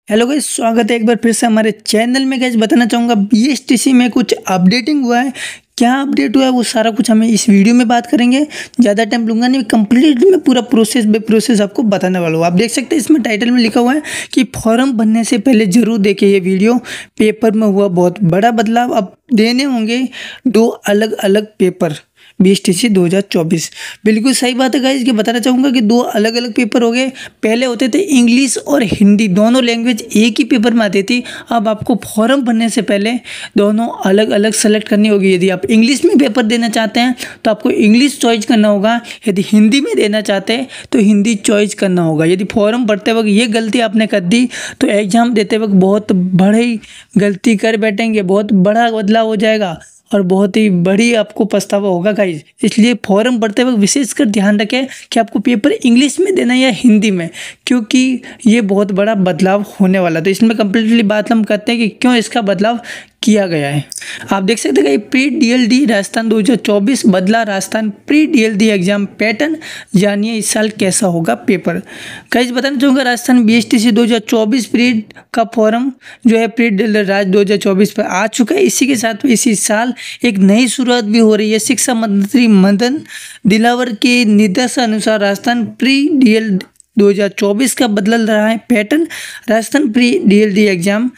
Hello guys, स्वागत है एक बार फिर से हमारे चैनल में। गाइस बताना चाहूँगा बीएसटीसी में कुछ अपडेटिंग हुआ है। क्या अपडेट हुआ है वो सारा कुछ हमें इस वीडियो में बात करेंगे। ज़्यादा टाइम लूँगा नहीं, कंप्लीट में पूरा प्रोसेस बाय प्रोसेस आपको बताने वाला हूँ। आप देख सकते हैं इसमें टाइटल में लिखा हुआ है कि फॉर्म भरने से पहले जरूर देखिए ये वीडियो। पेपर में हुआ बहुत बड़ा बदलाव, अब देने होंगे 2 अलग अलग पेपर बीएसटीसी 2024। बिल्कुल सही बात है गाइस, कि बताना चाहूँगा कि 2 अलग अलग पेपर हो गए। पहले होते थे इंग्लिश और हिंदी, दोनों लैंग्वेज एक ही पेपर में आती थी। अब आपको फॉर्म भरने से पहले दोनों अलग अलग सेलेक्ट करनी होगी। यदि आप इंग्लिश में पेपर देना चाहते हैं तो आपको इंग्लिश चॉइस करना होगा, यदि हिंदी में देना चाहते हैं तो हिंदी चॉइस करना होगा। यदि फॉर्म भरते वक्त ये गलती आपने कर दी तो एग्ज़ाम देते वक्त बहुत बड़ी गलती कर बैठेंगे, बहुत बड़ा बदलाव हो जाएगा और बहुत ही बड़ी आपको पछतावा होगा गाइज। इसलिए फॉर्म भरते वक्त विशेषकर ध्यान रखें कि आपको पेपर इंग्लिश में देना है या हिंदी में, क्योंकि ये बहुत बड़ा बदलाव होने वाला। तो इसमें कंप्लीटली बात हम करते हैं कि क्यों इसका बदलाव किया गया है। आप देख सकते हैं कि प्री डीएलडी राजस्थान 2024 बदला Rajasthan pre DLD exam pattern, जानिए इस साल कैसा होगा पेपर। गाइस बताना चाहूँगा राजस्थान बीएसटीसी 2024 प्री का फॉर्म जो है प्री राज 2024 पर आ चुका है। इसी के साथ इसी साल एक नई शुरुआत भी हो रही है। शिक्षा मंत्री मदन दिलावर के निर्देशानुसार राजस्थान प्री डीएल 2024 का बदल रहा है pattern. Rajasthan pre DLD exam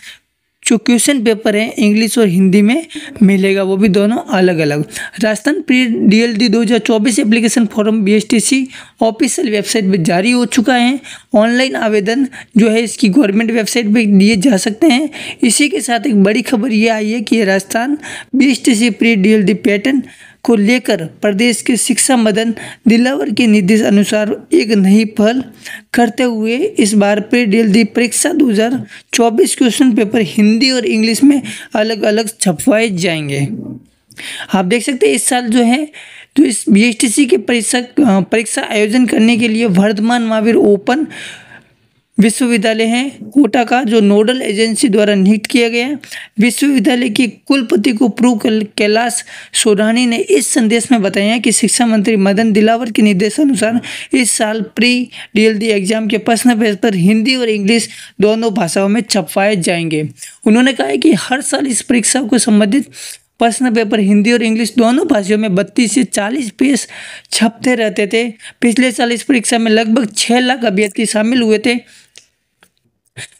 जो क्वेश्चन पेपर है इंग्लिश और हिंदी में मिलेगा, वो भी दोनों अलग अलग। Rajasthan pre DLD 2024 application form BSTC official website पर जारी हो चुका है। ऑनलाइन आवेदन जो है इसकी गवर्नमेंट वेबसाइट पे दिए जा सकते हैं। इसी के साथ एक बड़ी खबर ये आई है कि Rajasthan BSTC pre DLD pattern को लेकर प्रदेश के शिक्षा मदन दिलावर के निर्देश अनुसार एक नई पहल करते हुए इस बार प्री डीएलडी परीक्षा 2024 क्वेश्चन पेपर हिंदी और इंग्लिश में अलग अलग छपवाए जाएंगे। आप देख सकते हैं इस साल जो है तो इस बीएसटीसी के परीक्षा आयोजन करने के लिए वर्धमान महावीर ओपन विश्वविद्यालय है कोटा का जो नोडल एजेंसी द्वारा नियुक्त किया गया है। विश्वविद्यालय के कुलपति को प्रो कैलाश सोढ़ानी ने इस संदेश में बताया कि शिक्षा मंत्री मदन दिलावर के निर्देशानुसार इस साल प्री डीएलडी एग्जाम के प्रश्न पेपर हिंदी और इंग्लिश दोनों भाषाओं में छपवाए जाएंगे। उन्होंने कहा है कि हर साल इस परीक्षा को संबंधित प्रश्न पेपर हिंदी और इंग्लिश दोनों भाषाओं में 32 से 40 पेज छपते रहते थे। पिछले साल इस परीक्षा में लगभग 6 लाख अभ्यर्थी शामिल हुए थे,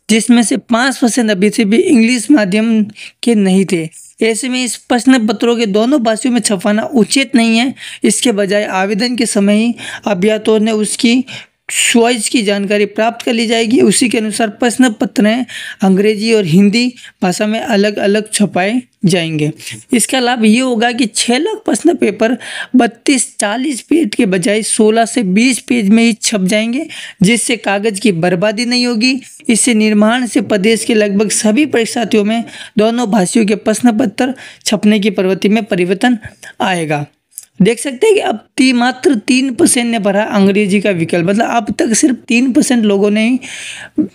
जिसमें से 5% अभ्यर्थी भी इंग्लिश माध्यम के नहीं थे। ऐसे में इस प्रश्न पत्रों के दोनों भाषाओं में छपवाना उचित नहीं है। इसके बजाय आवेदन के समय ही अभ्यर्थियों ने उसकी चॉइस की जानकारी प्राप्त कर ली जाएगी। उसी के अनुसार प्रश्न पत्र अंग्रेजी और हिंदी भाषा में अलग अलग छपाए जाएंगे। इसका लाभ ये होगा कि 6 लाख प्रश्न पेपर 32-40 पेज के बजाय 16 से 20 पेज में ही छप जाएंगे, जिससे कागज की बर्बादी नहीं होगी। इससे निर्माण से प्रदेश के लगभग सभी परीक्षार्थियों में दोनों भाषाओं के प्रश्न पत्र छपने की प्रवृत्ति में परिवर्तन आएगा। देख सकते हैं कि अब मात्र 3% ने भरा अंग्रेजी का विकल्प, मतलब अब तक सिर्फ 3% लोगों ने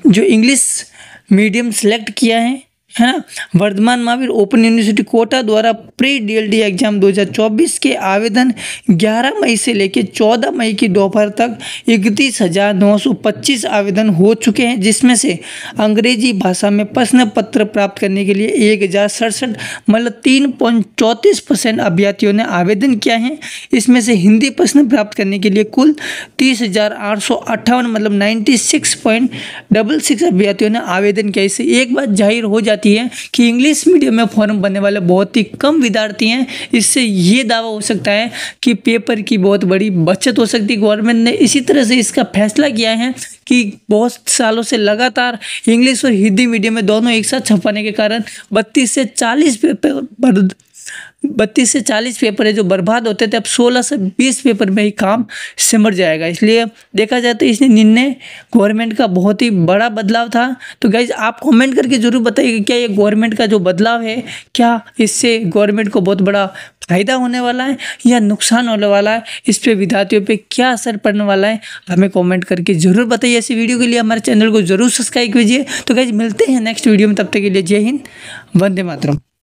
जो इंग्लिश मीडियम सेलेक्ट किया है ना। वर्धमान महावीर ओपन यूनिवर्सिटी कोटा द्वारा प्री डीएलडी एग्जाम 2024 के आवेदन 11 मई से लेकर 14 मई की दोपहर तक 31,925 आवेदन हो चुके हैं, जिसमें से अंग्रेजी भाषा में प्रश्न पत्र प्राप्त करने के लिए 1067 मतलब 3.34% अभ्यर्थियों ने आवेदन किया है। इसमें से हिंदी प्रश्न प्राप्त करने के लिए कुल 30,858 मतलब 96.66 अभ्यर्थियों ने आवेदन किया। इससे एक बात जाहिर हो जाती है कि इंग्लिश मीडियम में फॉर्म भरने वाले बहुत ही कम विद्यार्थी हैं। इससे ये दावा हो सकता है कि पेपर की बहुत बड़ी बचत हो सकती है। गवर्नमेंट ने इसी तरह से इसका फैसला किया है कि बहुत सालों से लगातार इंग्लिश और हिंदी मीडियम में दोनों एक साथ छपाने के कारण 32 से 40 पेपर है जो बर्बाद होते थे, अब 16 से 20 पेपर में ही काम सिमट जाएगा। इसलिए देखा जाए तो इस निर्णय गवर्नमेंट का बहुत ही बड़ा बदलाव था। तो गाइज आप कमेंट करके जरूर बताइए क्या ये गवर्नमेंट का जो बदलाव है, क्या इससे गवर्नमेंट को बहुत बड़ा फायदा होने वाला है या नुकसान होने वाला है, इस पे विद्यार्थियों पे क्या असर पड़ने वाला है, हमें कमेंट करके जरूर बताइए। ऐसी वीडियो के लिए हमारे चैनल को जरूर सब्सक्राइब कीजिए। तो गाइज मिलते हैं नेक्स्ट वीडियो में, तब तक के लिए जय हिंद, वंदे मातरम।